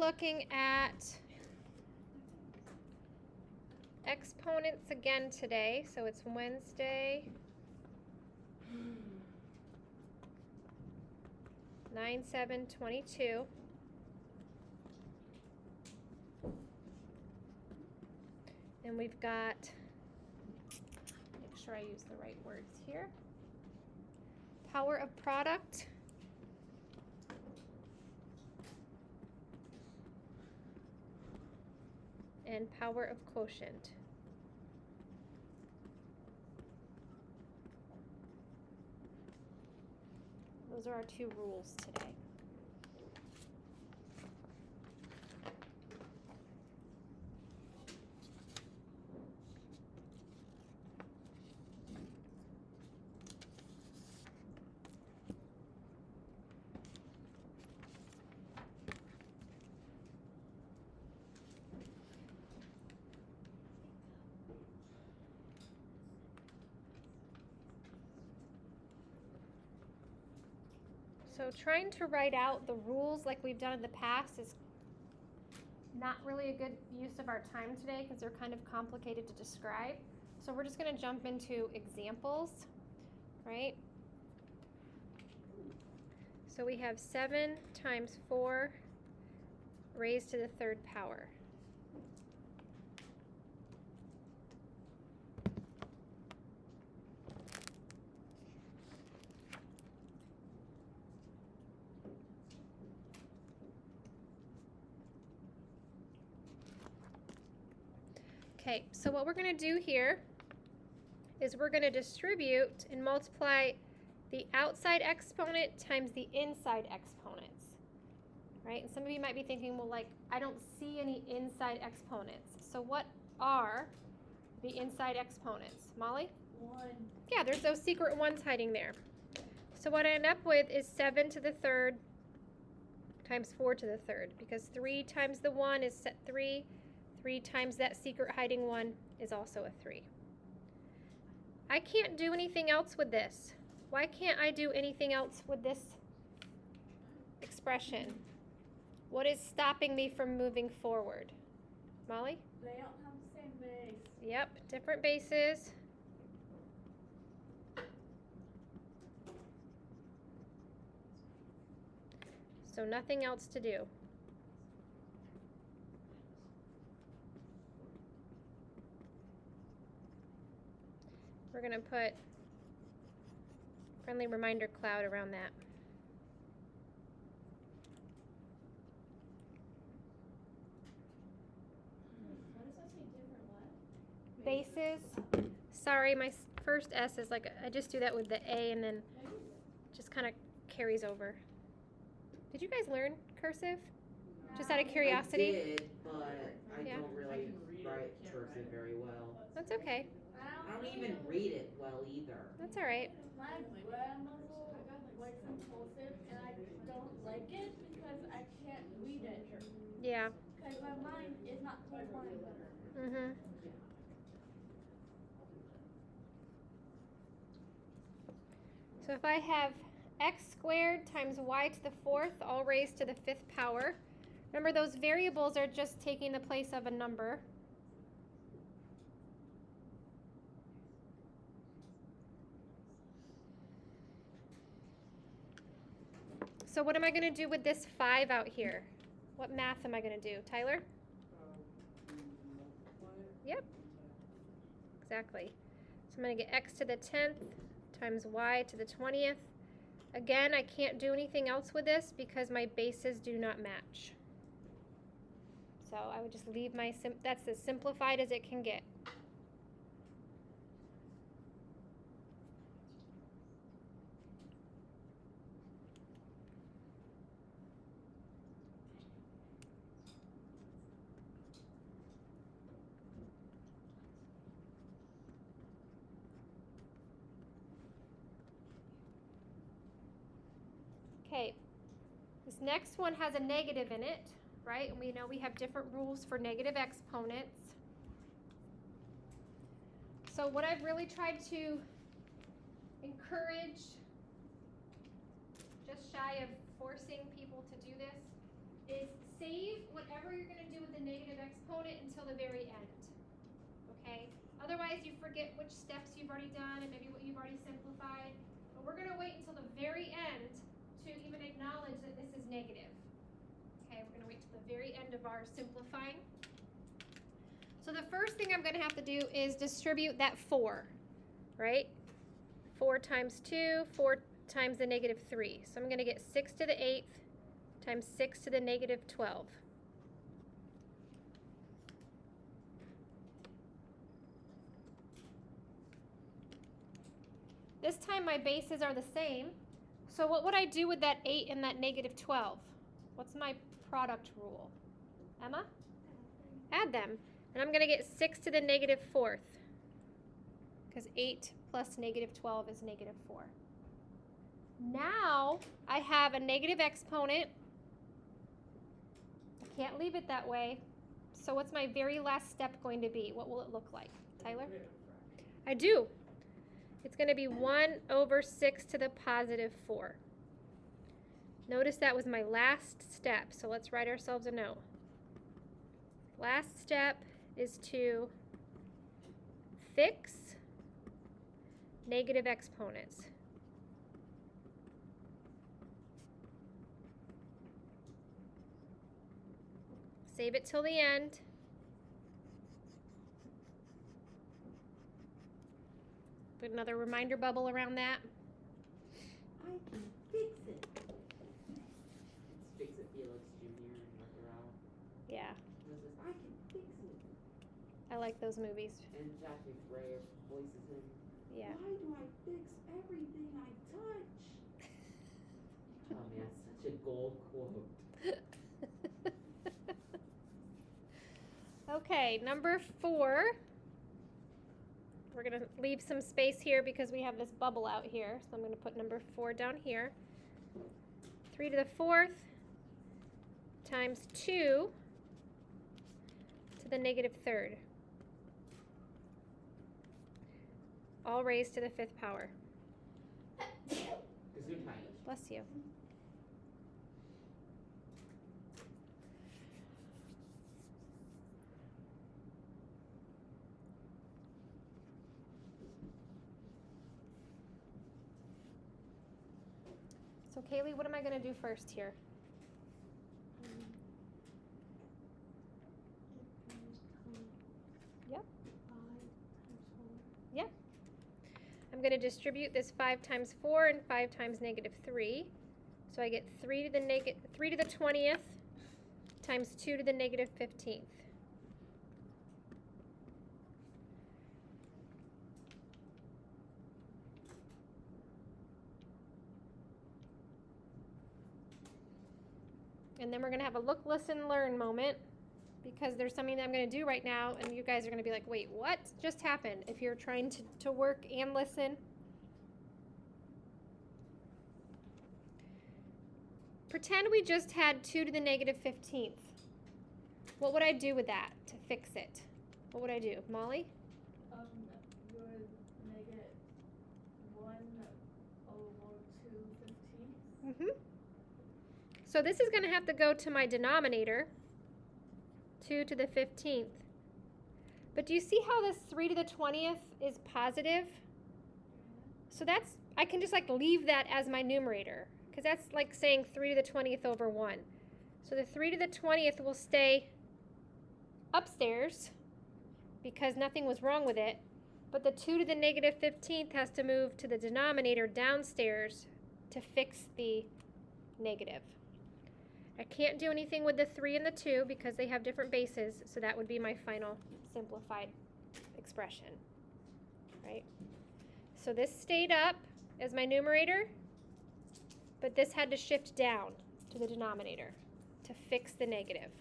looking at exponents again today. So it's Wednesday, 9/7/22. And we've got, make sure I use the right words here, power of product and power of quotient. Those are our two rules today. So trying to write out the rules like we've done in the past is not really a good use of our time today because they're kind of complicated to describe. So we're just going to jump into examples, right? So we have 7 times 4 raised to the third power. Okay, so what we're going to do here is we're going to distribute and multiply the outside exponent times the inside exponents, right? And some of you might be thinking, well, like, I don't see any inside exponents. So what are the inside exponents? Molly? 1. Yeah, there's those secret ones hiding there. So what I end up with is 7 to the third times 4 to the third, because 3 times the 1 is set 3. 3 times that secret hiding 1 is also a 3. I can't do anything else with this. Why can't I do anything else with this expression? What is stopping me from moving forward? Molly? They don't have the same base. Yep, different bases. So nothing else to do. We're going to put friendly reminder cloud around that. What does that say? Different what? Bases. Sorry, my first S is like, I just do that with the A and then just kind of carries over. Did you guys learn cursive? Just out of curiosity? I did, but I Yeah. don't really write cursive very well. That's okay. I don't even read it well either. That's all right. My grandmother writes in cursive, and I don't like it because I can't read it. Yeah. Because my mind is not combined. Mm-hmm. So if I have x squared times y to the 4th, all raised to the 5th power. Remember, those variables are just taking the place of a number. So what am I going to do with this 5 out here? What math am I going to do? Tyler? Yep. Exactly. So I'm going to get x to the 10th times y to the 20th. Again, I can't do anything else with this because my bases do not match. So I would just leave my, that's as simplified as it can get. Okay, this next one has a negative in it, right? And we know we have different rules for negative exponents. So what I've really tried to encourage, just shy of forcing people to do this, is save what negative exponent until the very end. Okay? Otherwise, you forget which steps you've already done and maybe what you've already simplified. But we're going to wait until the very end to even acknowledge that this is negative. Okay, we're going to wait till the very end of our simplifying. So the first thing I'm going to have to do is distribute that 4, right? 4 times 2, 4 times the negative 3. So I'm going to get 6 to the 8th times 6 to the negative 12. This time my bases are the same. So what would I do with that 8 and that negative 12? What's my product rule? Emma? Add them. And I'm going to get 6 to the negative 4th. Because 8 plus negative 12 is negative 4. Now I have a negative exponent. I can't leave it that way. So what's my very last step going to be? What will it look like? Tyler? I do. It's going to be 1 over 6 to the positive 4. Notice that was my last step, so let's write ourselves a note. Last step is to fix negative exponents. Save it till the end. Put another reminder bubble around that. I can fix it. It's Fix It Felix Jr. and Rockefeller. Yeah, He says, I can fix it. I like those movies. And Jack McBrayer voices him. Yeah. Why do I fix everything I touch? Oh man, such a gold quote. Okay, number 4. We're going to leave some space here because we have this bubble out here. So I'm going to put number 4 down here. 3 to the 4th times 2 to the negative 3rd. All raised to the 5th power. Gesundheit. Bless you. So Kaylee, what am I going to do first here? Yep. Yep. I'm going to distribute this 5 times 4 and 5 times negative 3. So I get 3 to the 20th times 2 to the negative 15th. And then we're going to have a look, listen, learn moment because there's something that I'm going to do right now and you guys are going to be like, wait, what just happened? If you're trying to work and listen. Pretend we just had 2 to the negative 15th. What would I do with that to fix it? What would I do? Molly? You would make it 1 over 2 15ths. Mm-hmm. So this is going to have to go to my denominator, 2 to the 15th. But do you see how this 3 to the 20th is positive? So that's, I can just like leave that as my numerator, because that's like saying 3 to the 20th over 1. So the 3 to the 20th will stay upstairs because nothing was wrong with it, but the 2 to the negative 15th has to move to the denominator downstairs to fix the negative. I can't do anything with the 3 and the 2 because they have different bases, so that would be my final simplified expression, right? So this stayed up as my numerator, but this had to shift down to the denominator to fix the negative.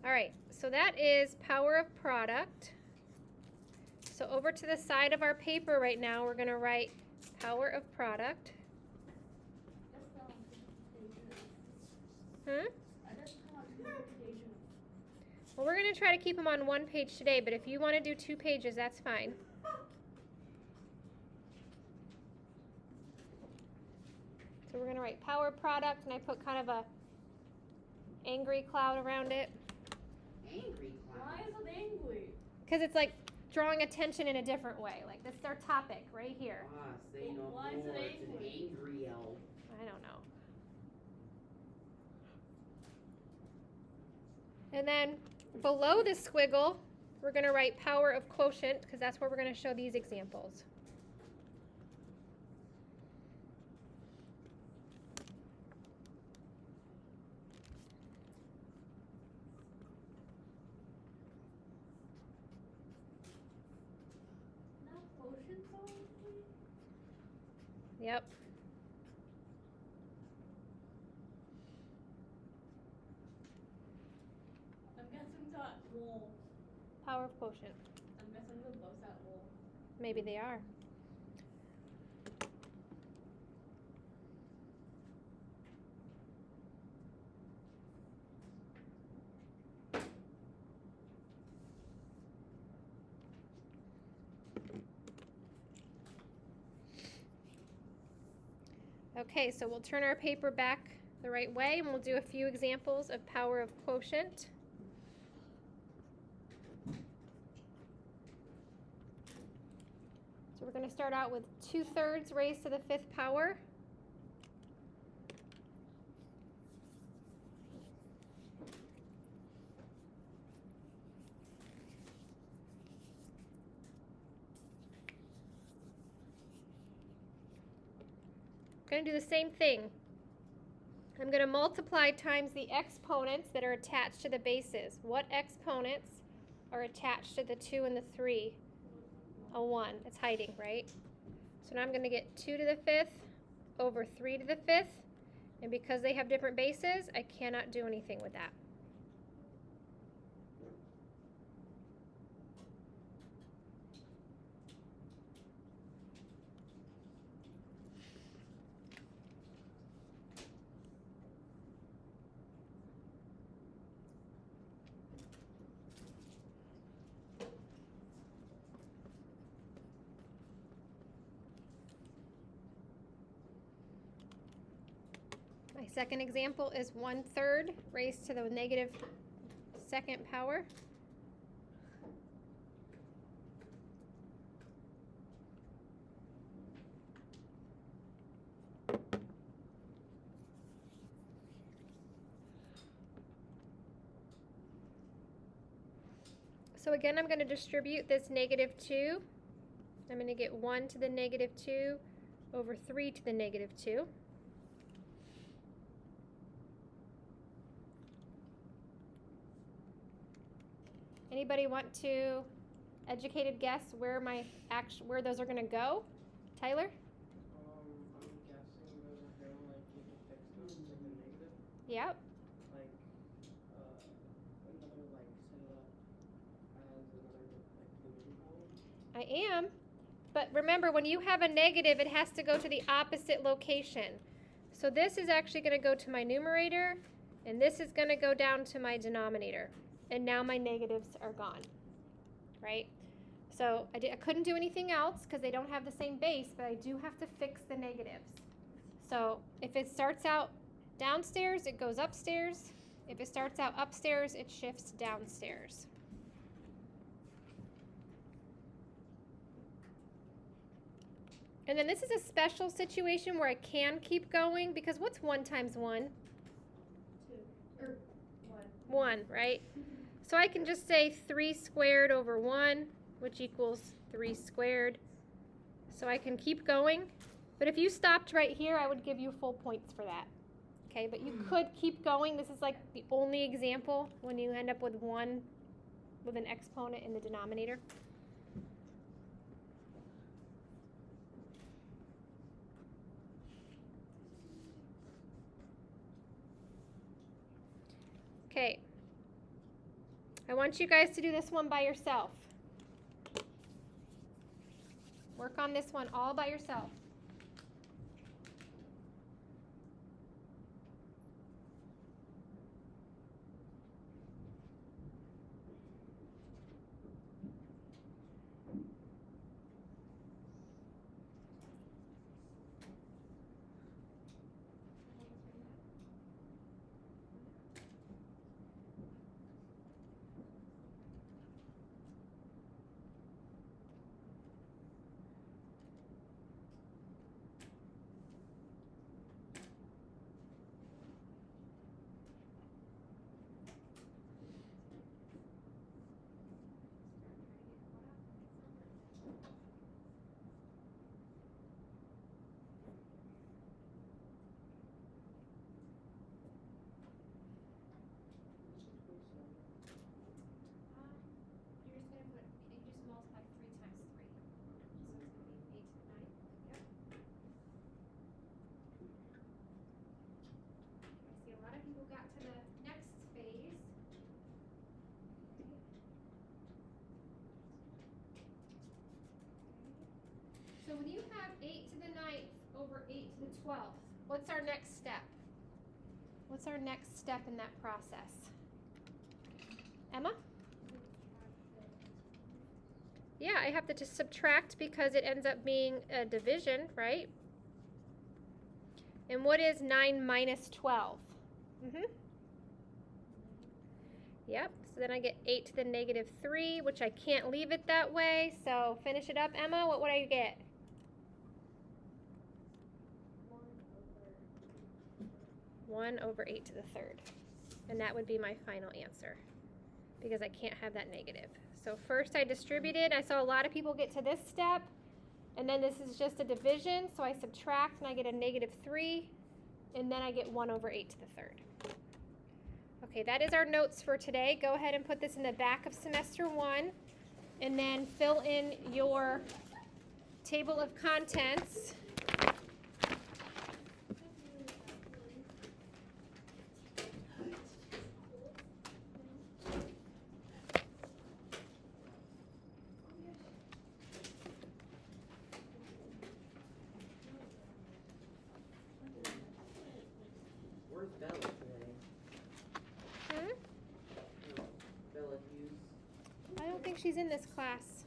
All right, so that is power of product. So over to the side of our paper right now, we're going to write power of product. Well, we're going to try to keep them on 1 page today, but if you want to do 2 pages, that's fine. So we're going to write power product, and I put kind of a angry cloud around it. Angry Why clown. is it angry? Because it's like drawing attention in a different way. Like this is our topic right here. Ah, say no Why is it more. It's an angry? angry elf. I don't know. And then below the squiggle, we're going to write power of quotient because that's where we're going to show these examples. Not quotient only? Yep. I'm guessing that wool. Power of quotient. I'm guessing the both at wool. Maybe they are. Okay, so we'll turn our paper back the right way and we'll do a few examples of power of quotient. So we're going to start out with 2/3 raised to the 5th power. I'm going to do the same thing. I'm going to multiply times the exponents that are attached to the bases. What exponents are attached to the 2 and the 3? A 1. It's hiding, right? So now I'm going to get 2 to the 5th over 3 to the 5th. And because they have different bases, I cannot do anything with that. My second example is 1/3 raised to the negative 2nd power. So again, I'm going to distribute this negative 2. I'm going to get 1 to the negative 2 over 3 to the negative 2. Anybody want to educated guess where where those are going to go? Tyler? I'm guessing those are gonna like you can fix those like a negative, Yep. like another like set it up as another like division column. I am. But remember, when you have a negative, it has to go to the opposite location. So this is actually going to go to my numerator, and this is going to go down to my denominator. And now my negatives are gone, right? So I couldn't do anything else because they don't have the same base, but I do have to fix the negatives. So if it starts out downstairs, it goes upstairs. If it starts out upstairs, it shifts downstairs. And then this is a special situation where I can keep going because what's 1 times 1? 2. Or 1, right? So I can just say 3 squared over 1, which equals 3 squared. So I can keep going. But if you stopped right here, I would give you full points for that. Okay, but you could keep going. This is like the only example when you end up with 1 with an exponent in the denominator. Okay. I want you guys to do this one by yourself. Work on this one all by yourself. So when you have 8 to the 9th over 8 to the 12th, what's our next step? What's our next step in that process? Emma? Yeah, I have to just subtract because it ends up being a division, right? And what is 9 minus 12? Yep, so then I get 8 to the negative 3, which I can't leave it that way. So finish it up, Emma. What would I get? 1 over 8 to the 3rd. And that would be my final answer because I can't have that negative. So first I distributed. I saw a lot of people get to this step. And then this is just a division. So I subtract and I get a negative 3. And then I get 1 over 8 to the 3rd. Okay, that is our notes for today. Go ahead and put this in the back of semester 1. And then fill in your table of contents. Where's Bella today? Hmm? No, Bella Hughes. I don't think she's in this class.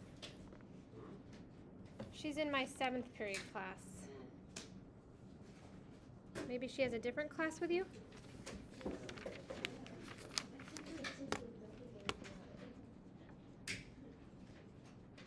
She's in my 7th period class. Maybe she has a different class with you?